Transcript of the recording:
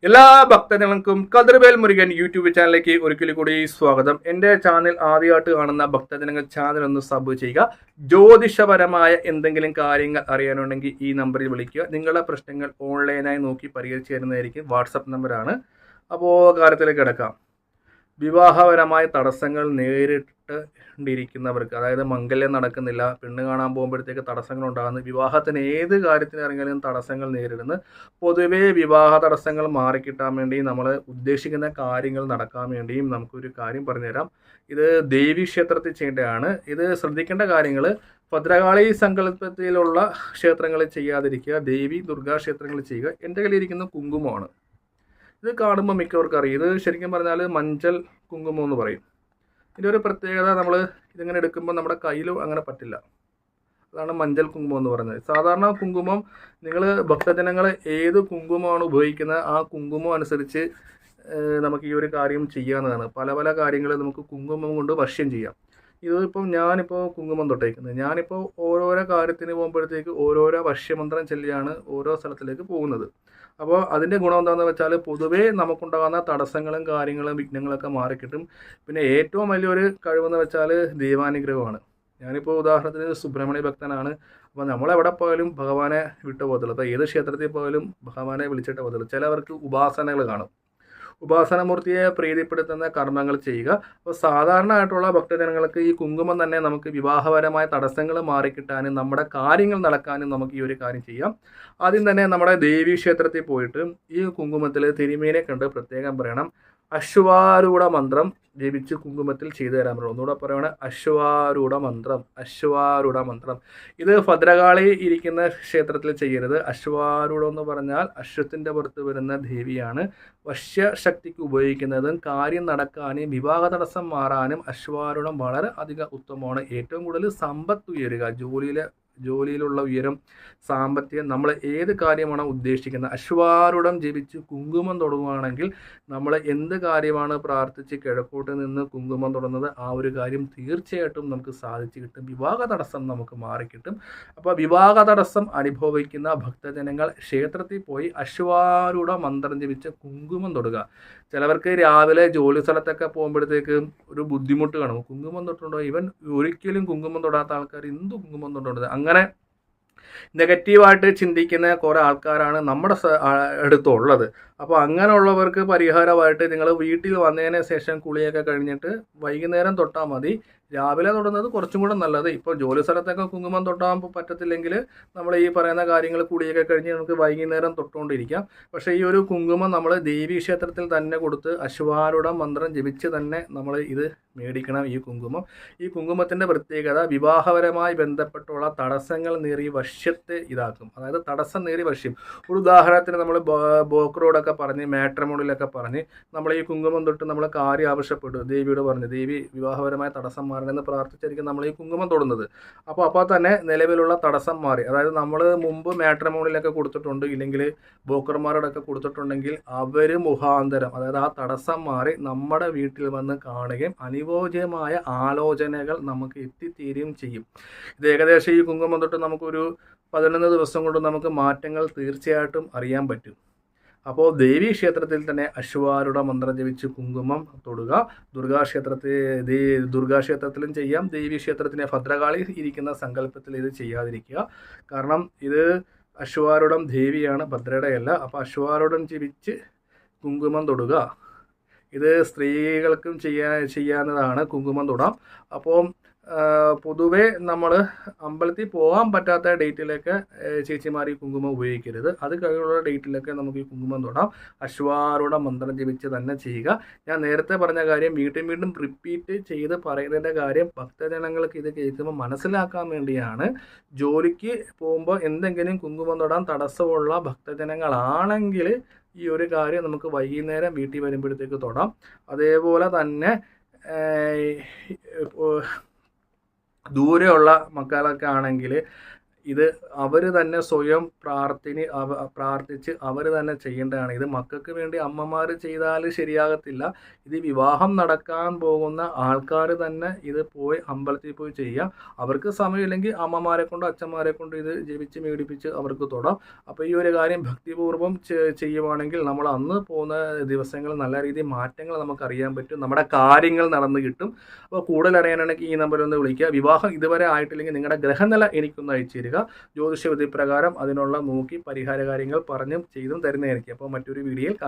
എല്ലാ ഭക്തജനങ്ങൾക്കും കതിർവേൽ മുരുകൻ യൂട്യൂബ് ചാനലിലേക്ക് ഒരിക്കൽ കൂടി സ്വാഗതം. എൻ്റെ ചാനൽ ആദ്യമായിട്ട് കാണുന്ന ഭക്തജനങ്ങൾ ചാനൽ ഒന്ന് സബ് ചെയ്യുക. ജ്യോതിഷപരമായ എന്തെങ്കിലും കാര്യങ്ങൾ അറിയാനുണ്ടെങ്കിൽ ഈ നമ്പറിൽ വിളിക്കുക. നിങ്ങളുടെ പ്രശ്നങ്ങൾ ഓൺലൈനായി നോക്കി പരിഹരിച്ചു തരുന്നതായിരിക്കും. വാട്സപ്പ് നമ്പറാണ്. അപ്പോൾ കാര്യത്തിലേക്ക് കിടക്കാം. വിവാഹപരമായ തടസ്സങ്ങൾ നേരിട്ടിരിക്കുന്നവർക്ക്, അതായത് മംഗല്യം നടക്കുന്നില്ല, പെണ്ണ് കാണാൻ പോകുമ്പോഴത്തേക്ക് തടസ്സങ്ങൾ ഉണ്ടാകുന്നു, വിവാഹത്തിന് ഏത് കാര്യത്തിന് ഇറങ്ങിയാലും തടസ്സങ്ങൾ നേരിടുന്നു. പൊതുവേ വിവാഹ തടസ്സങ്ങൾ മാറിക്കിട്ടാൻ വേണ്ടി നമ്മൾ ഉദ്ദേശിക്കുന്ന കാര്യങ്ങൾ നടക്കാൻ വേണ്ടിയും നമുക്കൊരു കാര്യം പറഞ്ഞുതരാം. ഇത് ദേവീക്ഷേത്രത്തിൽ ചെയ്യേണ്ടതാണ്. ഇത് ശ്രദ്ധിക്കേണ്ട കാര്യങ്ങൾ: ഭദ്രകാളി സങ്കല്പത്തിലുള്ള ക്ഷേത്രങ്ങളിൽ ചെയ്യാതിരിക്കുക, ദേവി ദുർഗാ ക്ഷേത്രങ്ങളിൽ ചെയ്യുക. എൻ്റെ കയ്യിലിരിക്കുന്ന കുങ്കുമമാണ്. ഇത് കാണുമ്പോൾ മിക്കവർക്കും അറിയും. ഇത് ശരിക്കും പറഞ്ഞാൽ മഞ്ചൾ കുങ്കുമം എന്ന് പറയും. ഇതിൻ്റെ ഒരു പ്രത്യേകത, നമ്മൾ ഇതിങ്ങനെ എടുക്കുമ്പോൾ നമ്മുടെ കയ്യിലും അങ്ങനെ പറ്റില്ല. അതാണ് മഞ്ചൾ കുങ്കുമം എന്ന് പറയുന്നത്. സാധാരണ കുങ്കുമം, നിങ്ങൾ ഭക്തജനങ്ങൾ ഏത് കുങ്കുമമാണ് ഉപയോഗിക്കുന്നത് ആ കുങ്കുമം അനുസരിച്ച് നമുക്ക് ഈ ഒരു കാര്യം ചെയ്യാവുന്നതാണ്. പല പല കാര്യങ്ങൾ നമുക്ക് കുങ്കുമം കൊണ്ട് വശ്യം ചെയ്യാം. ഇതിപ്പം ഞാനിപ്പോൾ കുങ്കുമം തൊട്ടേക്കുന്നത്. ഞാനിപ്പോൾ ഓരോരോ കാര്യത്തിന് പോകുമ്പോഴത്തേക്ക് ഓരോരോ വശ്യമന്ത്രം ചൊല്ലിയാണ് ഓരോ സ്ഥലത്തിലേക്ക് പോകുന്നത്. അപ്പോൾ അതിൻ്റെ ഗുണം എന്താണെന്ന് വെച്ചാൽ, പൊതുവേ നമുക്കുണ്ടാകുന്ന തടസ്സങ്ങളും കാര്യങ്ങളും വിഘ്നങ്ങളൊക്കെ മാറിക്കിട്ടും. പിന്നെ ഏറ്റവും വലിയൊരു കഴിവെന്ന് വെച്ചാൽ ദൈവാനുഗ്രഹമാണ്. ഞാനിപ്പോൾ ഉദാഹരണത്തിന് സുബ്രഹ്മണ്യ ഭക്തനാണ്. അപ്പോൾ നമ്മളെവിടെ പോയാലും ഭഗവാനെ വിട്ടു പോകത്തുള്ളൂ. അപ്പോൾ ഏത് ക്ഷേത്രത്തിൽ പോയാലും ഭഗവാനെ വിളിച്ചിട്ട് പോകത്തുള്ളൂ. ചിലവർക്ക് ഉപാസനകൾ കാണും. ഉപാസനമൂർത്തിയെ പ്രീതിപ്പെടുത്തുന്ന കർമ്മങ്ങൾ ചെയ്യുക. അപ്പോൾ സാധാരണയായിട്ടുള്ള ഭക്തജനങ്ങൾക്ക് ഈ കുങ്കുമം തന്നെ നമുക്ക് വിവാഹപരമായ തടസ്സങ്ങൾ മാറിക്കിട്ടാനും നമ്മുടെ കാര്യങ്ങൾ നടക്കാനും നമുക്ക് ഈ ഒരു കാര്യം ചെയ്യാം. ആദ്യം തന്നെ നമ്മുടെ ദേവീക്ഷേത്രത്തിൽ പോയിട്ട് ഈ കുങ്കുമത്തിൽ തിരുമേനിയെ കണ്ട് പ്രത്യേകം പറയണം, അശ്വാരൂഢ മന്ത്രം ജപിച്ച് കുങ്കുമത്തിൽ ചെയ്തു തരാൻ പറ്റും. ഒന്നുകൂടെ പറയുകയാണ്, അശ്വാരൂഢ മന്ത്രം. ഇത് ഭദ്രകാളി ഇരിക്കുന്ന ക്ഷേത്രത്തിൽ ചെയ്യരുത്. അശ്വാരൂഢം എന്ന് പറഞ്ഞാൽ അശ്വത്തിൻ്റെ പുറത്ത് വരുന്ന ദേവിയാണ്. വശ്യശക്തിക്ക് ഉപയോഗിക്കുന്നതും കാര്യം നടക്കാനും വിവാഹ തടസ്സം മാറാനും അശ്വാരൂഢം വളരെ അധികം ഉത്തമമാണ്. ഏറ്റവും കൂടുതൽ സമ്പത്ത് ഉയരുക, ജോലിയിലുള്ള ഉയരം, സാമ്പത്തികം, നമ്മൾ ഏത് കാര്യമാണോ ഉദ്ദേശിക്കുന്നത്, അശ്വാരൂഢം ജപിച്ച് കുങ്കുമം തൊടുകയാണെങ്കിൽ നമ്മൾ എന്ത് കാര്യമാണ് പ്രാർത്ഥിച്ച് കിഴക്കോട്ട് നിന്ന് കുങ്കുമം തൊടുന്നത് ആ ഒരു കാര്യം തീർച്ചയായിട്ടും നമുക്ക് സാധിച്ചു കിട്ടും. വിവാഹ തടസ്സം നമുക്ക് മാറിക്കിട്ടും. അപ്പോൾ വിവാഹ തടസ്സം അനുഭവിക്കുന്ന ഭക്തജനങ്ങൾ ക്ഷേത്രത്തിൽ പോയി അശ്വാരൂഢ മന്ത്രം ജപിച്ച് കുങ്കുമം തൊടുക. ചിലവർക്ക് രാവിലെ ജോലി സ്ഥലത്തൊക്കെ പോകുമ്പോഴത്തേക്ക് ഒരു ബുദ്ധിമുട്ട് കാണും. കുങ്കുമം തൊട്ടുണ്ടോ, ഇവൻ ഒരിക്കലും കുങ്കുമം തൊടാത്ത ആൾക്കാർ എന്ത് കുങ്കുമം തൊട്ടുണ്ടത്, അങ്ങനെ നെഗറ്റീവായിട്ട് ചിന്തിക്കുന്ന കുറേ ആൾക്കാരാണ് നമ്മുടെ അടുത്തുള്ളത്. അപ്പോൾ അങ്ങനെയുള്ളവർക്ക് പരിഹാരമായിട്ട് നിങ്ങൾ വീട്ടിൽ വന്നതിന് ശേഷം കുളിയൊക്കെ കഴിഞ്ഞിട്ട് വൈകുന്നേരം തൊട്ടാൽ മതി. രാവിലെ തൊടുന്നത് കുറച്ചും കൂടെ നല്ലത്. ഇപ്പോൾ ജോലി സ്ഥലത്തൊക്കെ കുങ്കുമം തൊട്ടാൻ പറ്റത്തില്ലെങ്കിൽ നമ്മൾ ഈ പറയുന്ന കാര്യങ്ങൾ കുളിയൊക്കെ കഴിഞ്ഞ് നമുക്ക് വൈകുന്നേരം തൊട്ടുകൊണ്ടിരിക്കാം. പക്ഷേ ഈ ഒരു കുങ്കുമം നമ്മൾ ദേവീക്ഷേത്രത്തിൽ തന്നെ കൊടുത്ത് അശ്വാരൂഢ മന്ത്രം ജപിച്ച് തന്നെ നമ്മൾ ഇത് മേടിക്കണം. ഈ കുങ്കുമത്തിൻ്റെ പ്രത്യേകത, വിവാഹപരമായി ബന്ധപ്പെട്ടുള്ള തടസ്സങ്ങൾ നേറിയ വശ്യത്തെ ഇതാക്കും. അതായത് തടസ്സം നേറിയ വശ്യം. ഒരു ഉദാഹരണത്തിന് നമ്മൾ ബ്രോക്കറോടൊക്കെ പറഞ്ഞ്, മാട്രിമോണിയിലൊക്കെ പറഞ്ഞ് നമ്മൾ ഈ കുങ്കുമം തൊട്ട് നമ്മൾ കാര്യം ആവശ്യപ്പെട്ടു, ദേവിയോട് പറഞ്ഞു, ദേവി വിവാഹപരമായ തടസ്സം മാറണമെന്ന് പ്രാർത്ഥിച്ചായിരിക്കും നമ്മൾ ഈ കുങ്കുമം തൊടുന്നത്. അപ്പോൾ തന്നെ നിലവിലുള്ള തടസ്സം മാറി. അതായത് നമ്മൾ മുമ്പ് മാട്രിമോണിയിലൊക്കെ കൊടുത്തിട്ടുണ്ട്, ഇല്ലെങ്കിൽ ബ്രോക്കർമാരോടൊക്കെ കൊടുത്തിട്ടുണ്ടെങ്കിൽ അവർ മുഖാന്തരം, അതായത് ആ തടസ്സം മാറി നമ്മുടെ വീട്ടിൽ വന്ന് കാണുകയും അനുയോജ്യമായ ആലോചനകൾ നമുക്ക് എത്തിത്തീരുകയും ചെയ്യും. ഇത് ഏകദേശം ഈ കുങ്കുമം തൊട്ട് നമുക്കൊരു 11 ദിവസം കൊണ്ട് നമുക്ക് മാറ്റങ്ങൾ തീർച്ചയായിട്ടും അറിയാൻ പറ്റും. അപ്പോൾ ദേവീക്ഷേത്രത്തിൽ തന്നെ അശ്വാരൂഢ മന്ത്രം ജപിച്ച് കുങ്കുമം തൊടുക. ദുർഗാക്ഷേത്രത്തിലും ചെയ്യാം. ദേവീക്ഷേത്രത്തിനെ ഭദ്രകാളി ഇരിക്കുന്ന സങ്കല്പത്തിൽ ഇത് ചെയ്യാതിരിക്കുക. കാരണം ഇത് അശ്വാരൂഢം ദേവിയാണ്, ഭദ്രയുടെയല്ല. അപ്പോൾ അശ്വാരൂഢം ജപിച്ച് കുങ്കുമം തൊടുക. ഇത് സ്ത്രീകൾക്കും ചെയ്യാവുന്നതാണ്, കുങ്കുമം തൊടാം. അപ്പോൾ പൊതുവേ നമ്മൾ അമ്പലത്തിൽ പോകാൻ പറ്റാത്ത ഡേറ്റിലൊക്കെ ചേച്ചിമാർ ഈ കുങ്കുമം ഉപയോഗിക്കരുത്. അത് കഴിയുള്ള ഡേറ്റിലൊക്കെ നമുക്ക് ഈ കുങ്കുമം തൊടാം. അശ്വാരൂഢ മന്ത്രം ജപിച്ച് തന്നെ ചെയ്യുക. ഞാൻ നേരത്തെ പറഞ്ഞ കാര്യം വീണ്ടും റിപ്പീറ്റ് ചെയ്ത് പറയുന്നതിൻ്റെ കാര്യം ഭക്തജനങ്ങൾക്ക് ഇത് കേൾക്കുമ്പോൾ മനസ്സിലാക്കാൻ വേണ്ടിയാണ്. ജോലിക്ക് പോകുമ്പോൾ എന്തെങ്കിലും കുങ്കുമം തൊടാൻ തടസ്സമുള്ള ഭക്തജനങ്ങളാണെങ്കിൽ ഈ ഒരു കാര്യം നമുക്ക് വൈകുന്നേരം വീട്ടിൽ വരുമ്പോഴത്തേക്ക് തൊടാം. അതേപോലെ തന്നെ ദൂരെയുള്ള മക്കളൊക്കെ ആണെങ്കിൽ ഇത് അവർ തന്നെ സ്വയം പ്രാർത്ഥിച്ച് അവർ തന്നെ ചെയ്യേണ്ടതാണ്. ഇത് മക്കൾക്ക് വേണ്ടി അമ്മമാർ ചെയ്താൽ ശരിയാകത്തില്ല. ഇത് വിവാഹം നടക്കാൻ പോകുന്ന ആൾക്കാർ തന്നെ ഇത് പോയി അമ്പലത്തിൽ പോയി ചെയ്യുക. അവർക്ക് സമയമില്ലെങ്കിൽ അമ്മമാരെ കൊണ്ട് അച്ഛന്മാരെ കൊണ്ട് ഇത് ജപിച്ച് മേടിപ്പിച്ച് അവർക്ക് തൊടാം. അപ്പോൾ ഈ ഒരു കാര്യം ഭക്തിപൂർവ്വം ചെയ്യുവാണെങ്കിൽ നമ്മൾ അന്ന് പോകുന്ന ദിവസങ്ങൾ നല്ല രീതിയിൽ മാറ്റങ്ങൾ നമുക്ക് അറിയാൻ പറ്റും. നമ്മുടെ കാര്യങ്ങൾ നടന്നു കിട്ടും. അപ്പോൾ കൂടുതൽ അറിയാനാണെങ്കിൽ ഈ നമ്പറിൽ ഒന്ന് വിളിക്കുക. വിവാഹം ഇതുവരെ ആയിട്ടില്ലെങ്കിൽ നിങ്ങളുടെ ഗ്രഹനില എനിക്കൊന്ന് അയച്ചു തരിക. ജ്യോതിഷ വിധി പ്രകാരം അതിനുള്ള നോക്കി പരിഹാര കാര്യങ്ങൾ പറഞ്ഞും ചെയ്തും തരുന്നതായിരിക്കും. അപ്പോൾ മറ്റൊരു വീഡിയോയിൽ കാണാം.